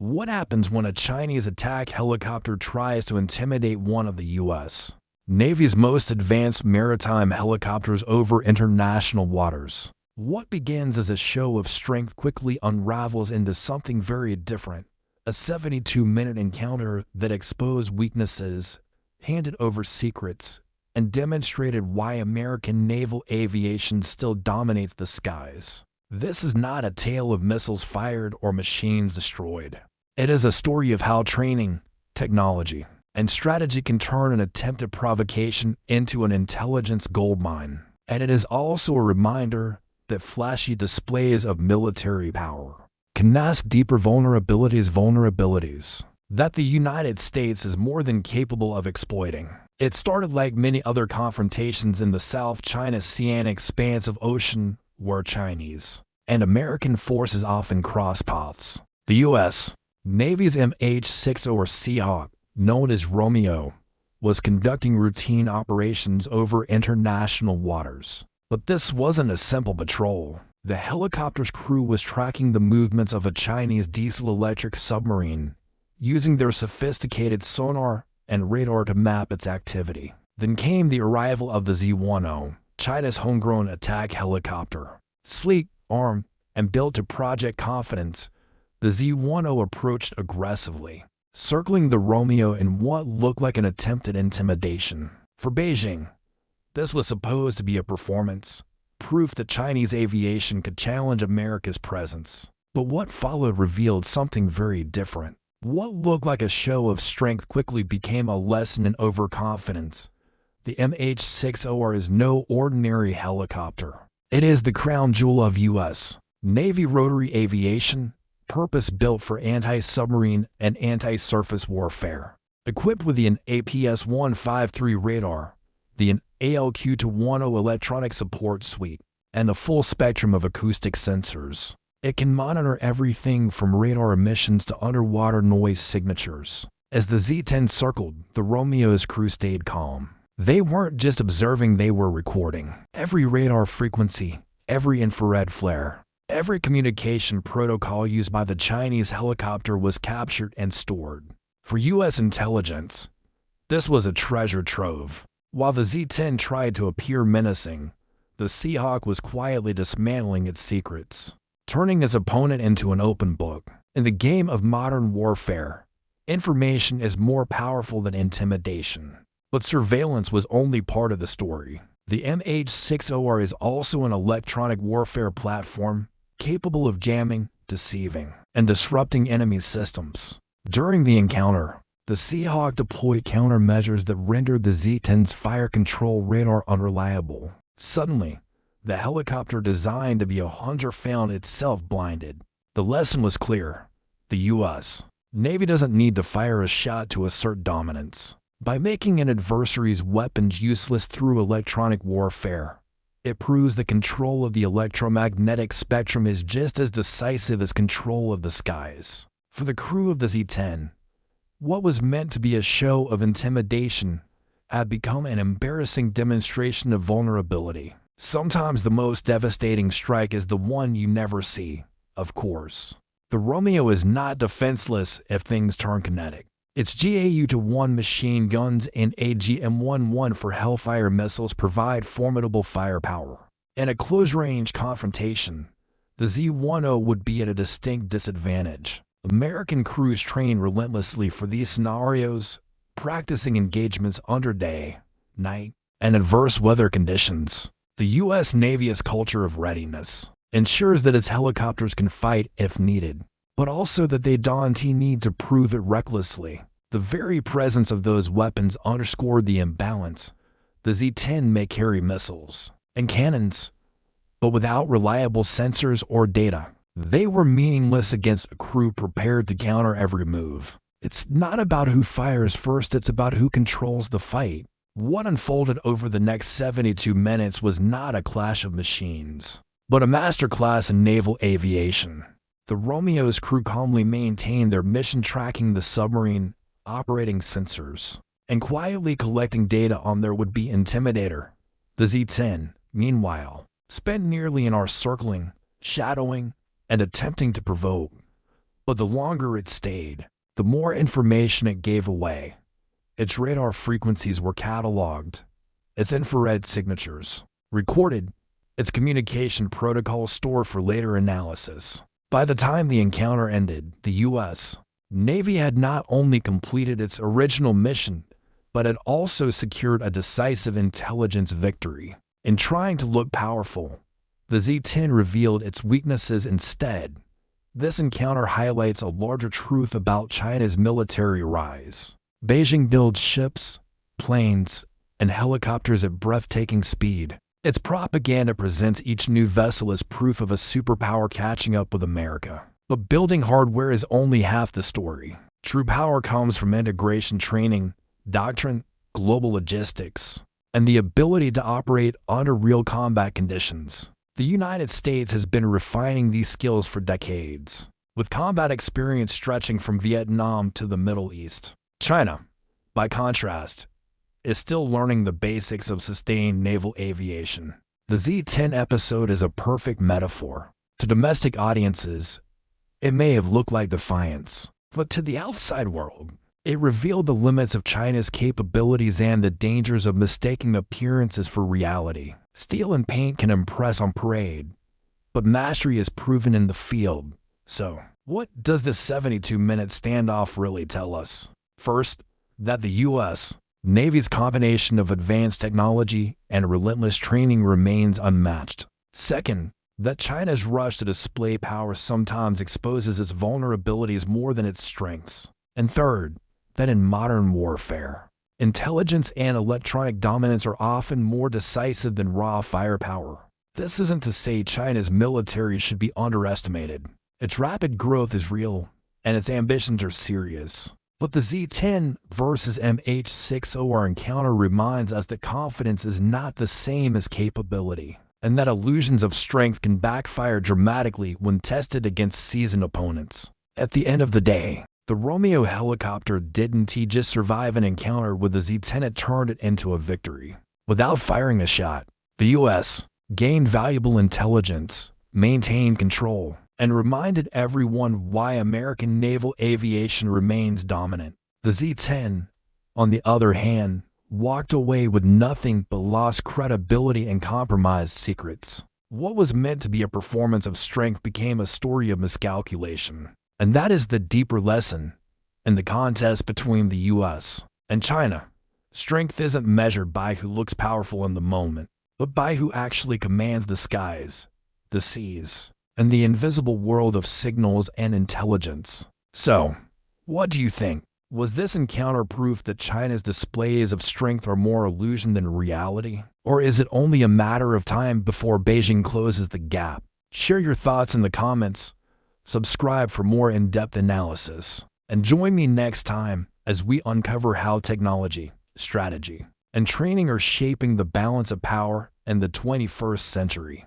What happens when a Chinese attack helicopter tries to intimidate one of the U.S. Navy's most advanced maritime helicopters over international waters? What begins as a show of strength quickly unravels into something very different. A 72-minute encounter that exposed weaknesses, handed over secrets, and demonstrated why American naval aviation still dominates the skies. This is not a tale of missiles fired or machines destroyed. It is a story of how training, technology, and strategy can turn an attempted provocation into an intelligence goldmine. And it is also a reminder that flashy displays of military power can mask deeper vulnerabilities that the United States is more than capable of exploiting. It started like many other confrontations in the South China Sea expanse of ocean where Chinese and American forces often cross paths. The U.S. Navy's MH-60R Seahawk, known as Romeo, was conducting routine operations over international waters. But this wasn't a simple patrol. The helicopter's crew was tracking the movements of a Chinese diesel-electric submarine, using their sophisticated sonar and radar to map its activity. Then came the arrival of the Z-10, China's homegrown attack helicopter. Sleek, armed, and built to Project Confidence, the Z-10 approached aggressively, circling the Romeo in what looked like an attempted intimidation. For Beijing, this was supposed to be a performance, proof that Chinese aviation could challenge America's presence. But what followed revealed something very different. What looked like a show of strength quickly became a lesson in overconfidence. The MH-60R is no ordinary helicopter. It is the crown jewel of U.S. Navy rotary aviation, purpose-built for anti-submarine and anti-surface warfare. Equipped with the APS-153 radar, the ALQ-210 electronic support suite, and a full spectrum of acoustic sensors, it can monitor everything from radar emissions to underwater noise signatures. As the Z-10 circled, the Romeo's crew stayed calm. They weren't just observing, they were recording. Every radar frequency, every infrared flare, every communication protocol used by the Chinese helicopter was captured and stored. For U.S. intelligence, this was a treasure trove. While the Z-10 tried to appear menacing, the Seahawk was quietly dismantling its secrets, turning its opponent into an open book. In the game of modern warfare, information is more powerful than intimidation. But surveillance was only part of the story. The MH-60R is also an electronic warfare platform capable of jamming, deceiving, and disrupting enemy systems. During the encounter, the Seahawk deployed countermeasures that rendered the Z-10's fire control radar unreliable. Suddenly, the helicopter designed to be a hunter found itself blinded. The lesson was clear. The U.S. Navy doesn't need to fire a shot to assert dominance. By making an adversary's weapons useless through electronic warfare, it proves that control of the electromagnetic spectrum is just as decisive as control of the skies. For the crew of the Z-10, what was meant to be a show of intimidation had become an embarrassing demonstration of vulnerability. Sometimes the most devastating strike is the one you never see, of course. The Romeo is not defenseless if things turn kinetic. Its GAU-1 machine guns and AGM-11 for Hellfire missiles provide formidable firepower. In a close-range confrontation, the Z-10 would be at a distinct disadvantage. American crews train relentlessly for these scenarios, practicing engagements under day, night, and adverse weather conditions. The U.S. Navy's culture of readiness ensures that its helicopters can fight if needed, but also that they don't need to prove it recklessly. The very presence of those weapons underscored the imbalance. The Z-10 may carry missiles and cannons, but without reliable sensors or data, they were meaningless against a crew prepared to counter every move. It's not about who fires first, it's about who controls the fight. What unfolded over the next 72 minutes was not a clash of machines, but a masterclass in naval aviation. The Romeo's crew calmly maintained their mission, tracking the submarine, operating sensors, and quietly collecting data on their would-be intimidator. The Z-10, meanwhile, spent nearly an hour circling, shadowing, and attempting to provoke, But the longer it stayed, the more information it gave away. Its radar frequencies were cataloged, its infrared signatures recorded, its communication protocols stored for later analysis. By the time the encounter ended, the U.S. Navy had not only completed its original mission, but had also secured a decisive intelligence victory. In trying to look powerful, the Z-10 revealed its weaknesses instead. This encounter highlights a larger truth about China's military rise. Beijing builds ships, planes, and helicopters at breathtaking speed. Its propaganda presents each new vessel as proof of a superpower catching up with America. But building hardware is only half the story. True power comes from integration training, doctrine, global logistics, and the ability to operate under real combat conditions. The United States has been refining these skills for decades, with combat experience stretching from Vietnam to the Middle East. China, by contrast, is still learning the basics of sustained naval aviation. The Z-10 episode is a perfect metaphor. To domestic audiences, it may have looked like defiance, but to the outside world, it revealed the limits of China's capabilities and the dangers of mistaking appearances for reality. Steel and paint can impress on parade, but mastery is proven in the field. So, what does this 72-minute standoff really tell us? First, that the U.S. Navy's combination of advanced technology and relentless training remains unmatched. Second, that China's rush to display power sometimes exposes its vulnerabilities more than its strengths. And third, that in modern warfare, intelligence and electronic dominance are often more decisive than raw firepower. This isn't to say China's military should be underestimated. Its rapid growth is real, and its ambitions are serious. But the Z-10 versus MH-60R encounter reminds us that confidence is not the same as capability, and that illusions of strength can backfire dramatically when tested against seasoned opponents. At the end of the day, the Romeo helicopter didn't just survive an encounter with the Z-10, it turned it into a victory. Without firing a shot, the U.S. gained valuable intelligence, maintained control, and reminded everyone why American naval aviation remains dominant. The Z-10, on the other hand, walked away with nothing but lost credibility and compromised secrets. What was meant to be a performance of strength became a story of miscalculation. And that is the deeper lesson in the contest between the U.S. and China. Strength isn't measured by who looks powerful in the moment, but by who actually commands the skies, the seas, and the invisible world of signals and intelligence. So, what do you think? Was this encounter proof that China's displays of strength are more illusion than reality? Or is it only a matter of time before Beijing closes the gap? Share your thoughts in the comments, subscribe for more in-depth analysis, and join me next time as we uncover how technology, strategy, and training are shaping the balance of power in the 21st century.